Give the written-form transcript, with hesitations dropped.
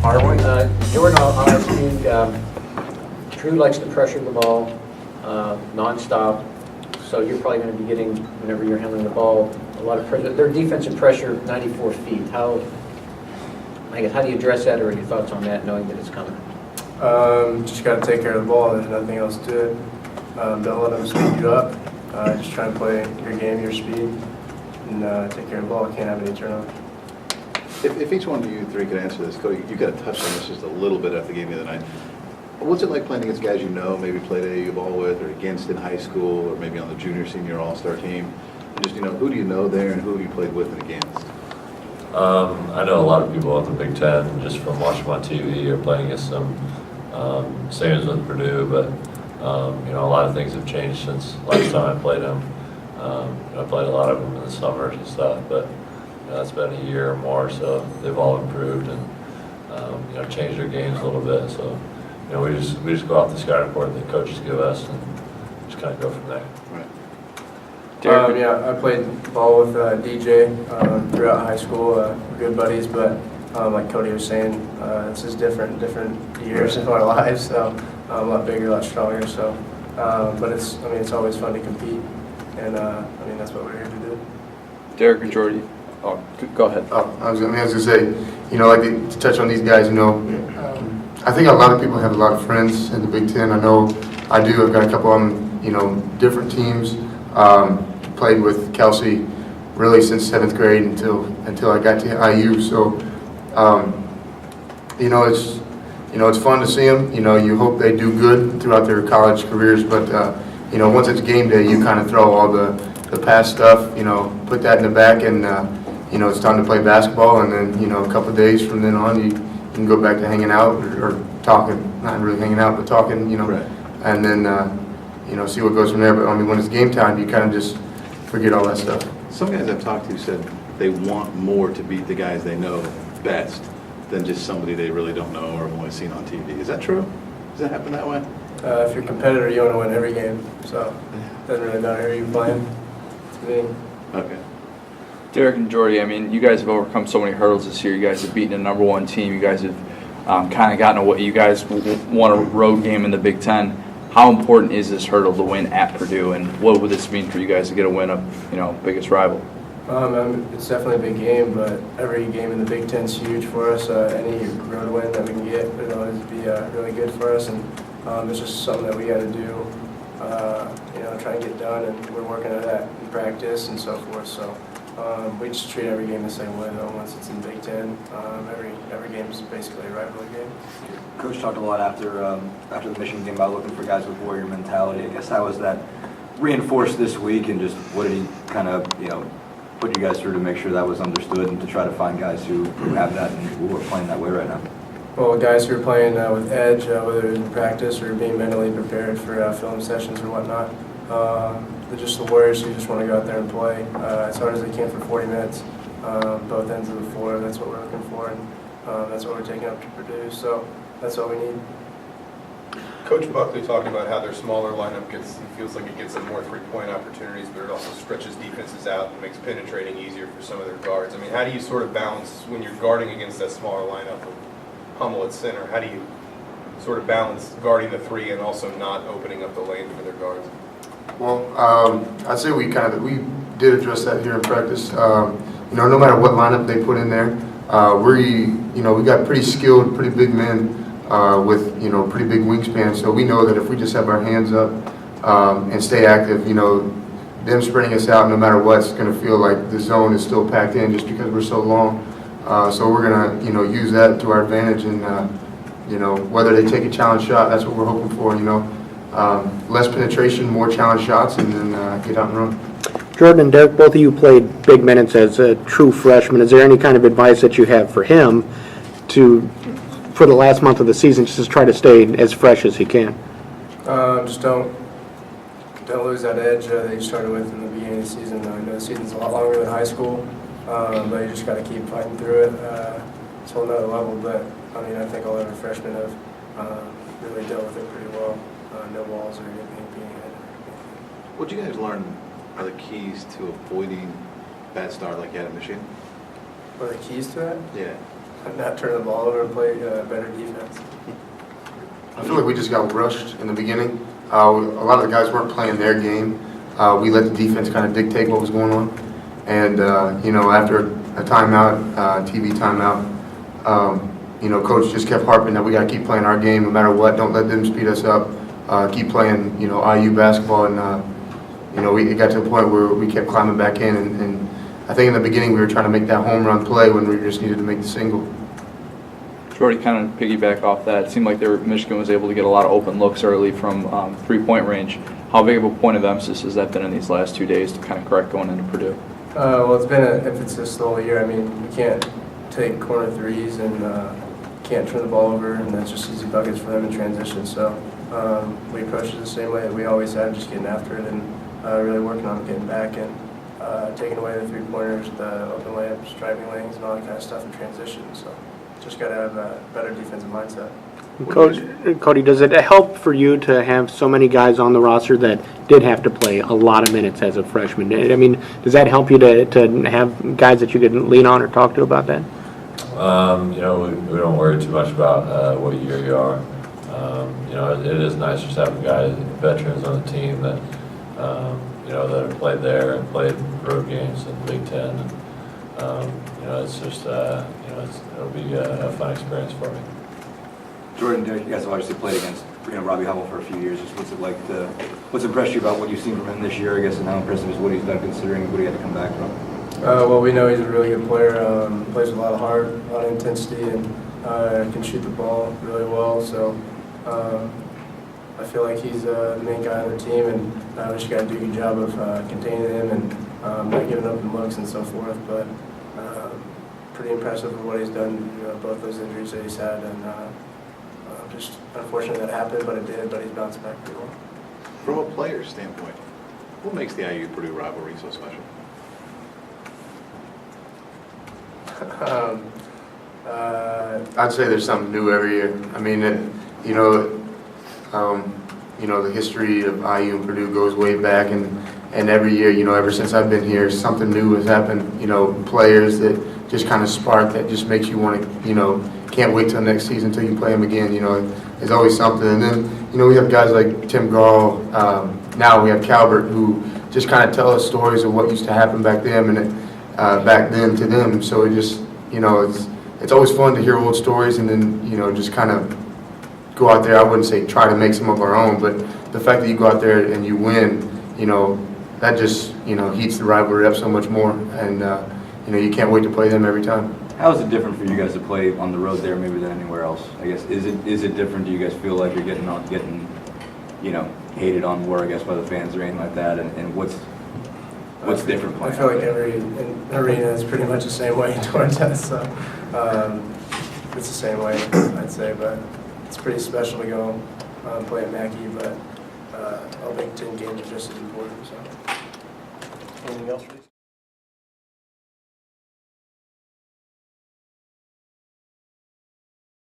hard one? Jordan, I'll ask you, Drew likes to pressure the ball nonstop, so you're probably going to be getting, whenever you're handling the ball, a lot of pressure. Their defensive pressure, 94 feet. How do you address that, or your thoughts on that, knowing that it's coming? Just got to take care of the ball. There's nothing else to it. Don't let them speed you up. Just try and play your game, your speed, and take care of the ball. Can't have any turnover. If each one of you three could answer this, Cody, you got to touch on this just a little bit after the game the other night. What's it like playing against guys you know, maybe played AAU ball with, or against in high school, or maybe on the junior, senior all-star team? Just, who do you know there, and who have you played with and against? I know a lot of people at the Big Ten just from watching them on TV or playing against them. Same as with Purdue, but a lot of things have changed since last time I played them. I played a lot of them in the summers and stuff, but it's been a year or more, so they've all improved and changed their games a little bit. So we just go off the scouting report that coaches give us and just kind of go from there. Right. Yeah, I played ball with DJ throughout high school. We're good buddies, but like Cody was saying, this is different years of our lives. So a lot bigger, a lot stronger. So, but it's always fun to compete, and that's what we're here to do. Derek and Jordy. Oh, go ahead. I was going to say, like to touch on these guys, I think a lot of people have a lot of friends in the Big Ten. I know I do. I've got a couple of them, different teams. Played with Kelsey really since 7th grade until I got to IU. So, it's fun to see them. You hope they do good throughout their college careers, but once it's game day, you kind of throw all the past stuff, put that in the back, and it's time to play basketball. And then a couple of days from then on, you can go back to hanging out or talking, not really hanging out, but talking, Right. and then see what goes from there. But when it's game time, you kind of just forget all that stuff. Some guys I've talked to said they want more to beat the guys they know best than just somebody they really don't know or have only seen on TV. Is that true? Does that happen that way? If you're a competitor, you want to win every game. So it doesn't really matter who you're playing. To me. Okay. Derek and Jordy, you guys have overcome so many hurdles this year. You guys have beaten a #1 team. You guys have kind of gotten what you guys won a road game in the Big Ten. How important is this hurdle to win at Purdue, and what would this mean for you guys to get a win of, biggest rival? It's definitely a big game, but every game in the Big Ten is huge for us. Any road win that we can get would always be really good for us, and it's just something that we got to do, try and get done, and we're working at that in practice and so forth. So we just treat every game the same way, though. Once it's in Big Ten, every game is basically a rivalry game. Coach talked a lot after the Michigan game about looking for guys with warrior mentality. I guess how was that reinforced this week, and just what did he kind of put you guys through to make sure that was understood and to try to find guys who have that and who are playing that way right now? Well, guys who are playing with edge, whether it's in practice or being mentally prepared for film sessions or whatnot, they're just the warriors who just want to go out there and play as hard as they can for 40 minutes, both ends of the floor. That's what we're looking for, and that's what we're taking up to Purdue. So that's all we need. Coach Buckley talked about how their smaller lineup feels like it gets them more three-point opportunities, but it also stretches defenses out and makes penetrating easier for some of their guards. How do you sort of balance when you're guarding against that smaller lineup of Hummel at center? How do you sort of balance guarding the three and also not opening up the lane for their guards? Well, I'd say we did address that here in practice. No matter what lineup they put in there, we got pretty skilled, pretty big men with pretty big wingspan. So we know that if we just have our hands up and stay active, them spreading us out, no matter what, it's going to feel like the zone is still packed in just because we're so long. So we're going to use that to our advantage, and whether they take a challenge shot, that's what we're hoping for. Less penetration, more challenge shots, and then get out and run. Jordan and Derek, both of you played big minutes as a true freshman. Is there any kind of advice that you have for him for the last month of the season, just to try to stay as fresh as he can? Just don't lose that edge that you started with in the beginning of the season. I know the season's a lot longer than high school, but you just got to keep fighting through it. It's a whole nother level, but I think all of our freshmen have really dealt with it pretty well. No walls or anything being hit. What you guys learn are the keys to avoiding bad start like you had at Michigan? What are the keys to that? Yeah. not turn the ball over and play better defense. I feel like we just got rushed in the beginning. A lot of the guys weren't playing their game. We let the defense kind of dictate what was going on. And, after a timeout, TV timeout, Coach just kept harping that we got to keep playing our game no matter what. Don't let them speed us up. Keep playing, IU basketball. And, it got to a point where we kept climbing back in. And I think in the beginning we were trying to make that home run play when we just needed to make the single. Jordy, kind of piggyback off that, it seemed like Michigan was able to get a lot of open looks early from three-point range. How big of a point of emphasis has that been in these last 2 days to kind of correct going into Purdue? Well, it's been an emphasis the whole year. I mean, we can't take corner threes and can't turn the ball over, and that's just easy buckets for them in transition. So we approach it the same way that we always have, just getting after it and really working on getting back and taking away the three-pointers, the open layups, driving lanes, and all that kind of stuff in transition. So just got to have a better defensive mindset. Cody, does it help for you to have so many guys on the roster that did have to play a lot of minutes as a freshman? I mean, does that help you to have guys that you could lean on or talk to about that? We don't worry too much about what year you are. It is nice just having guys, veterans on the team that, that have played there and played road games in the Big Ten. And, it's just, it'll be a fun experience for me. Jordan, Derek, you guys have obviously played against Robbie Hummel for a few years. Just what's impressed you about what you've seen from him this year, I guess, and how impressive is what he's done considering what he had to come back from? Well, we know he's a really good player. Plays with a lot of heart, a lot of intensity, and can shoot the ball really well. So I feel like he's the main guy on the team, and we just got to do a good job of containing him and not giving up looks and so forth. But pretty impressive with what he's done, both those injuries that he's had, and just unfortunate that happened, but it did. But he's bounced back pretty well. From a player's standpoint, what makes the IU-Purdue rivalry so special? I'd say there's something new every year. I mean, the history of IU and Purdue goes way back, and every year, ever since I've been here, something new has happened. Players that just kind of spark that just makes you want to, can't wait till next season until you play them again. There's always something. And then, we have guys like Tim Gall. Now we have Calvert, who just kind of tell us stories of what used to happen back then back then to them. So it just, it's always fun to hear old stories and then, just kind of go out there. I wouldn't say try to make some of our own, but the fact that you go out there and you win, that just, heats the rivalry up so much more. And, you can't wait to play them every time. How is it different for you guys to play on the road there maybe than anywhere else? I guess, is it different? Do you guys feel like you're getting hated on more, I guess, by the fans or anything like that? And what's different playing? I feel like every arena is pretty much the same way towards us. So it's the same way, I'd say. But it's pretty special to go play at Mackey. But all Big Ten games are just as important. So. Anything else?